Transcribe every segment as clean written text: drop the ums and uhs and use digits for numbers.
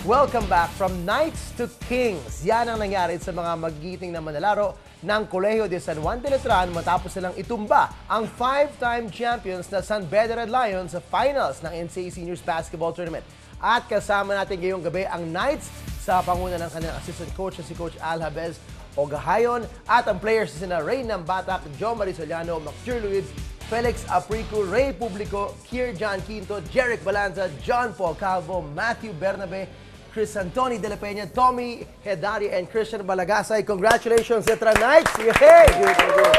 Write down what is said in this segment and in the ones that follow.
Welcome back from Knights to Kings. Yan ang nangyari sa mga magigiting na manlalaro ng Colegio de San Juan de Letran matapos silang itumba ang 5-time champions na San Beda Red Lions sa finals ng NCAA Seniors Basketball Tournament. At kasama natin ngayong gabi ang Knights sa panguna ng kanilang assistant coach na si Coach Al Habez Ogahayon at ang players na sina Ray Nambatak, Joe Marisoliano, McJur Luiz, Felix Aprico, Ray Publico, Kier John Quinto, Jeric Balanza, John Paul Calvo, Matthew Bernabe, Chris Antoni De La Peña, Tommy Hedari, and Christian Balagasay. Congratulations, Tetra Knights! Yay!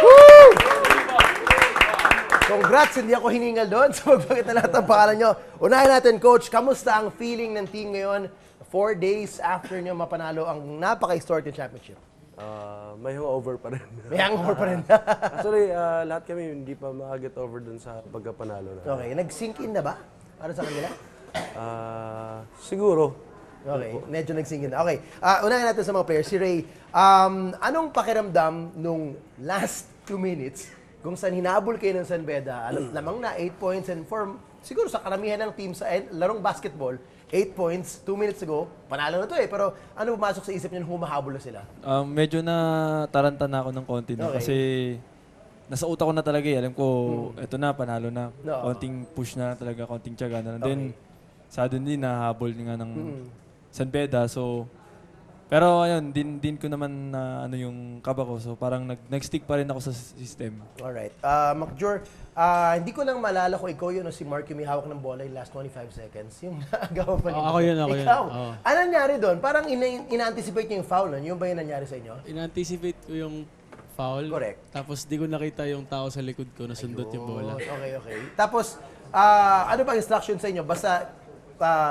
Woo! Congrats, hindi ako hiningal doon sa magbagit na lahat ng pangalan nyo. Unahin natin, Coach, kamusta ang feeling ng team ngayon 4 days after nyo mapanalo ang napaka-historic na championship? May hangover pa rin. May hangover pa rin. Actually, lahat kami hindi pa makaget over dun sa pagkapanalo na. Okay, nag-sink in na ba? Para sa kanila? Siguro. Okay, medyo nag-sink in na. Okay, unahin natin sa mga players. Si Ray, anong pakiramdam nung last 2 minutes kung saan hinabol kayo ng San Beda, lamang na 8 points and siguro sa karamihan ng team sa larong basketball, 8 points, 2 minutes ago, panalo na to eh. Pero ano pumasok sa isip niyo nung humahabol na sila? Medyo na taranta na ako ng konti na kasi nasa utak ko na talaga eh. Alam ko, eto na, panalo na. No. Konting push na talaga, konting tiyaga na. Then, suddenly, nahabol nga ng San Beda. So, pero ayun, din ko naman na yung kaba ko. So, parang nag-stick pa rin ako sa system. Alright. McJur, hindi ko lang malala kung ikaw yun o si Mark yung may hawak ng bola yung last 25 seconds. Yung naagawa pa niyo. Ako yun. Ikaw. Oo. Ano nangyari doon? Parang ina-anticipate niyo yung foul nun. Yung ba yung nangyari sa inyo? In-anticipate ko yung foul. Correct. Tapos di ko nakita yung tao sa likod ko na sundot yung bola. Okay. Tapos, ano ba instruction sa inyo? Basta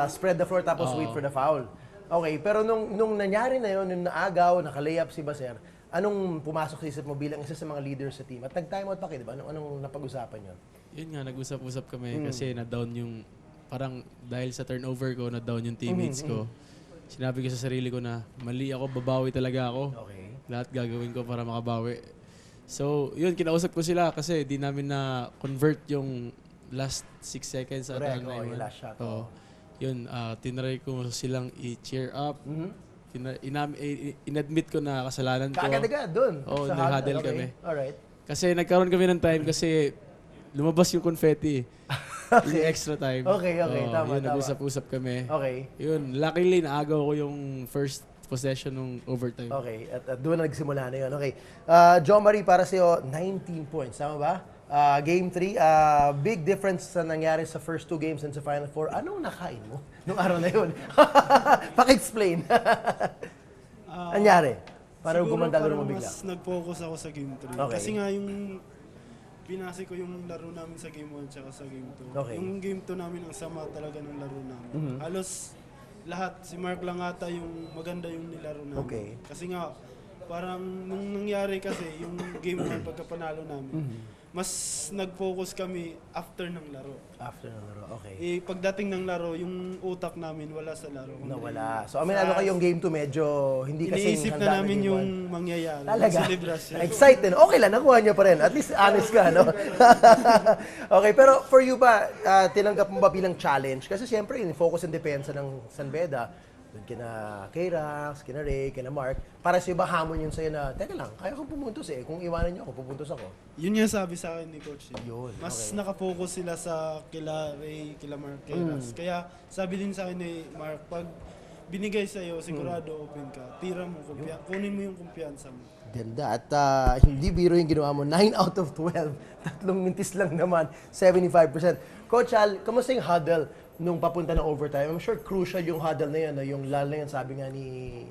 spread the floor tapos wait for the foul. Okay, pero nung nangyari na yun, nung naagaw, naka-layup si Baser, anong pumasok sa isip mo bilang isa sa mga leaders sa team? At nag-timeout pa kayo, di ba? Anong napag-usapan yun? Yun nga, nag-usap-usap kami kasi na-down yung, parang dahil sa turnover ko, na-down yung teammates ko. Sinabi ko sa sarili ko na mali ako, babawi talaga ako. Okay. Lahat gagawin ko para makabawi. So, yun, kinausap ko sila kasi di namin na-convert yung last 6 seconds at Correct, na yung last shot. Oo. Yun, tinry ko silang i-cheer up. In-admit ko na kasalanan ko. Kaagad-agad doon. Oo, sa nag-huddle huddle. kami. Alright. Kasi nagkaroon kami ng time kasi lumabas yung confetti. Yung extra time. Okay, Oo, tama. Yun, nag-usap-usap kami. Okay. Yun, luckily naagaw ko yung first possession ng overtime. Okay, at doon na nagsimula na yun. Okay. John Marie, para sa'yo, 19 points. Tama ba? Game 3, big difference sa nangyari sa first 2 games and sa Final 4. Anong nakain mo nung araw na yun? Paki-explain. Anyari? Para gumanda mo bigla. Mas nag-focus ako sa Game 3. Okay. Kasi nga yung binase ko yung laro namin sa Game 1 tsaka sa Game 2. Okay. Yung Game 2 namin, ang sama talaga ng laro namin. Halos lahat, si Mark lang ata yung maganda yung nilaro namin. Okay. Kasi nga, parang nung nangyari kasi, yung Game 1 pagkapanalo namin, mas nag-focus kami after ng laro. After ng laro, okay. Pagdating ng laro, yung utak namin wala sa laro. Nawala. So, aminado kayong game 2 medyo hindi kasing Iniisip handa na namin game yung one. mangyayari. Talaga? Celebration. Excited. Okay lang, nakuha niyo pa rin. At least honest ka, no? Okay, pero for you ba, tinanggap mo ba bilang challenge? Kasi siyempre, yung focus and depensa ng San Beda, doon kina K-Rax, kina Ray, kina Mark, para sa'yo ba hamon yun sa'yo na, teka lang, kaya kong pumuntos eh. Kung iwanan niyo ako, pupuntos ako. Yun yung sabi sa akin ni Coach. Yun, Mas okay. nakafocus sila sa kila Ray, kila Mark, Keras. Kaya sabi din sa akin ni Mark, pag binigay sa'yo, sigurado open ka. Tira mo, kunin mo yung kumpiyansa mo. Ganda. At hindi biro yung ginawa mo. 9 out of 12. Tatlong mintis lang naman. 75%. Coach Al, kamusta yung huddle nung papunta ng overtime? I'm sure crucial yung huddle na yun. No? Yung lalo na yun, sabi nga ni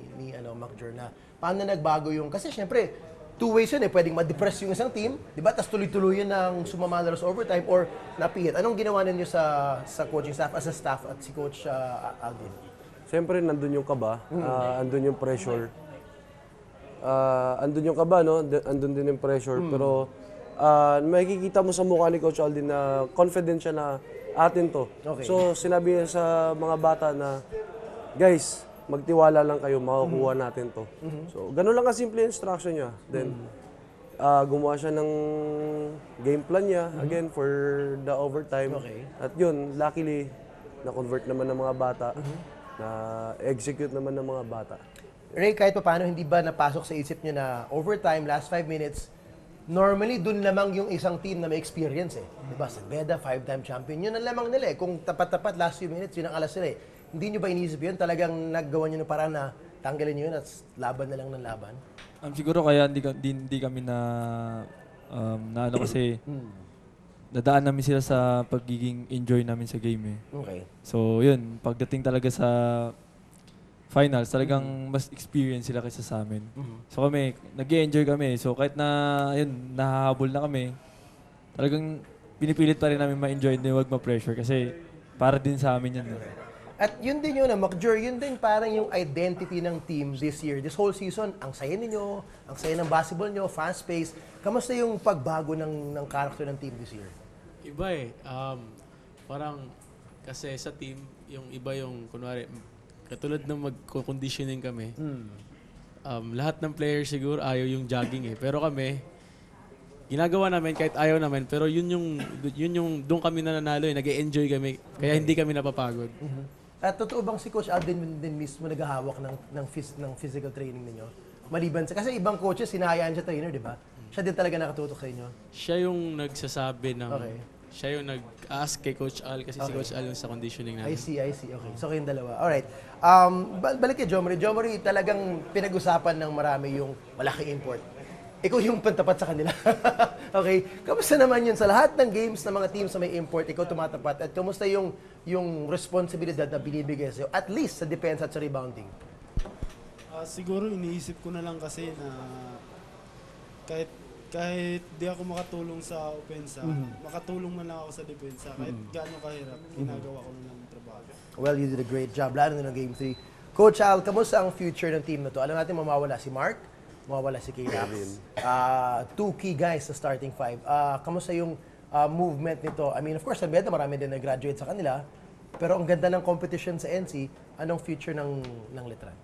McJur na paano nagbago yung... Kasi syempre, 2 ways yun eh. Pwedeng ma-depress yung isang team, di ba? Tapos tuloy-tuloy yun ng sumama na sa overtime or napihit. Anong ginawa ninyo sa coaching staff, as a staff at si Coach Alvin? Siyempre, nandun yung kaba, andun yung pressure. Andun yung kaba, no? Andun din yung pressure. Pero makikita mo sa mukha ni Coach Aldin na confident siya na atin to. Okay. So, sinabi niya sa mga bata na, guys, magtiwala lang kayo, makukuha natin to. So, ganun lang kasimple yung instruction niya. Then, gumawa siya ng game plan niya, again, for the overtime. Okay. At yun, luckily, na-convert naman ng mga bata. Na-execute naman ng mga bata. Ray, kahit pa paano, hindi ba napasok sa isip nyo na overtime, last 5 minutes, normally, dun lamang yung isang team na may experience eh. Diba? San Beda, 5-time champion. Yun ang lamang nila eh. Kung tapat-tapat, last few minutes, yun ang alas nila eh. Hindi nyo ba inisip yun? Talagang naggawa nyo ng paraan na tanggalin nyo yun at laban na lang ng laban? Siguro kaya hindi kami na ano kasi dadaan namin sila sa pagiging enjoy namin sa game eh. Okay. So yun, pagdating talaga sa finals, talagang mas experience sila kaysa sa amin. So kami, nag-enjoy kami. So kahit na yun, nahahabol na kami, talagang pinipilit pa rin namin ma-enjoy din, wag ma-pressure kasi para din sa amin yun. At yun din yun, Macjur, yun din parang yung identity ng team this year. This whole season, ang saya ninyo, ang saya ng basketball nyo, fast-paced. Kamusta yung pagbago ng character ng team this year? Iba eh. Parang kasi sa team, yung iba yung kunwari, katulad ng mag-conditioning kami, lahat ng players siguro ayaw yung jogging eh. Pero kami, ginagawa namin kahit ayaw namin, pero yun yung doon kami nananalo eh. Nag-enjoy kami, kaya hindi kami napapagod. At totoo bang si Coach Alvin din mismo naghahawak ng physical training ninyo? Maliban sa, kasi ibang coaches, sinahayaan siya trainer, di ba? Siya din talaga nakatutok sa inyo. Siya yung nagsasabi ng, Okay. siya yung nag-ask kay Coach Al, kasi si Coach Al yung sa conditioning namin. I see. Okay. So kayong dalawa. Alright. Balik kay Jomari. Jomari, talagang pinag-usapan ng marami yung malaking import. Ikaw yung pantapat sa kanila. Okay. Kamusta naman yun sa lahat ng games ng mga teams na may import, ikaw tumatapat? At kamusta yung responsibilidad na binibigay sa'yo, at least sa defense at sa rebounding? Siguro iniisip ko na lang kasi na kahit di ako makatulong sa opensa, makatulong man lang ako sa depensa. Kahit gaano kahirap, ginagawa ko na lang ang trabaho. Well, you did a great job, lalo na ng Game 3. Coach Al, kamusta ang future ng team na to? Alam natin mawawala si Mark, mawawala si K-Rax. Two key guys sa starting five. Kamusta yung movement nito? I mean, of course, sa Beda, marami din nag-graduate sa kanila. Pero ang ganda ng competition sa NC, anong future ng Letran?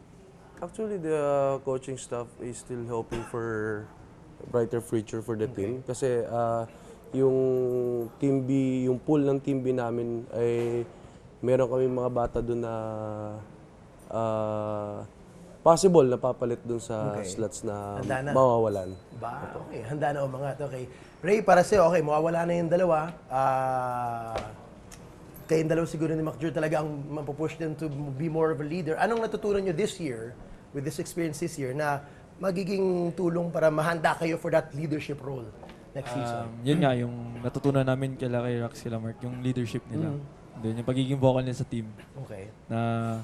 Actually, the coaching staff is still hoping for a brighter future for the team. Kasi yung Team B, yung pool ng Team B namin ay meron kami mga bata doon na possible na papalit doon sa slots na Handa na. mawawalan. Okay, handa na umangat. Okay. Ray, para sa'yo, okay, mawawala na yung dalawa. Kayong dalawa siguro ni Macjur talaga ang mapupush them to be more of a leader. Anong natutunan nyo this year, with this experience this year, na magiging tulong para mahanda kayo for that leadership role next season? Yun nga, yung natutunan namin kay Rax, kila Mark, yung leadership nila. Then yung pagiging vocal nila sa team. Okay. Na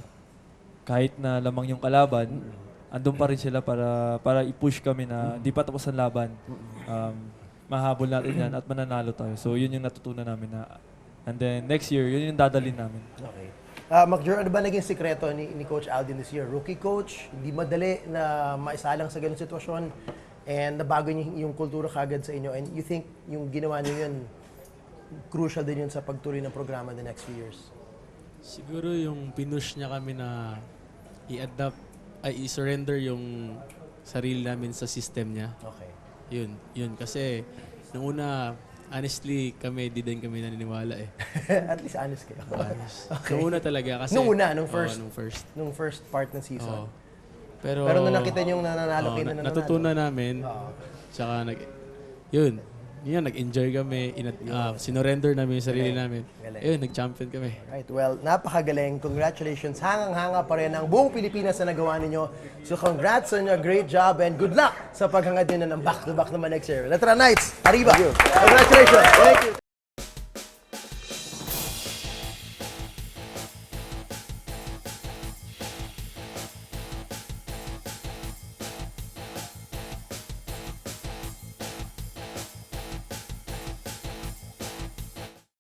kahit na lamang yung kalaban, andun pa rin sila para i-push kami na di pa tapos ang laban. Mahabol natin yan at mananalo tayo. So yun yung natutunan namin na. And then next year, yun yung dadalhin namin. Okay. Macjur, ano ba naging sikreto ni Coach Aldin this year? Rookie coach, hindi madali na maisalang sa ganung sitwasyon and nabago niyo yung kultura kagad sa inyo, and you think yung ginawa niyo yun, crucial din yun sa pagtuloy ng programa the next few years? Siguro yung pinush niya kami na i-surrender yung sarili namin sa system niya. Okay. Yun. Kasi nung una, honestly, di din kami naniniwala eh. At least honest kayo. Okay. Nung una talaga kasi... Nung first part ng season. Oo. Pero nung nakita niyo yung nananalo kayo na nananalo. natutunan namin. Tsaka nag-enjoy kami. Sinorender namin yung sarili namin. Galing. Nag-champion kami. Right. Well, napakagaling. Congratulations. Hangang-hanga pa rin ang buong Pilipinas na nagawa ninyo. So congrats on your great job and good luck sa paghangad nyo na ng back-to-back naman next year. Letran Knights, arriba! Congratulations! Thank you!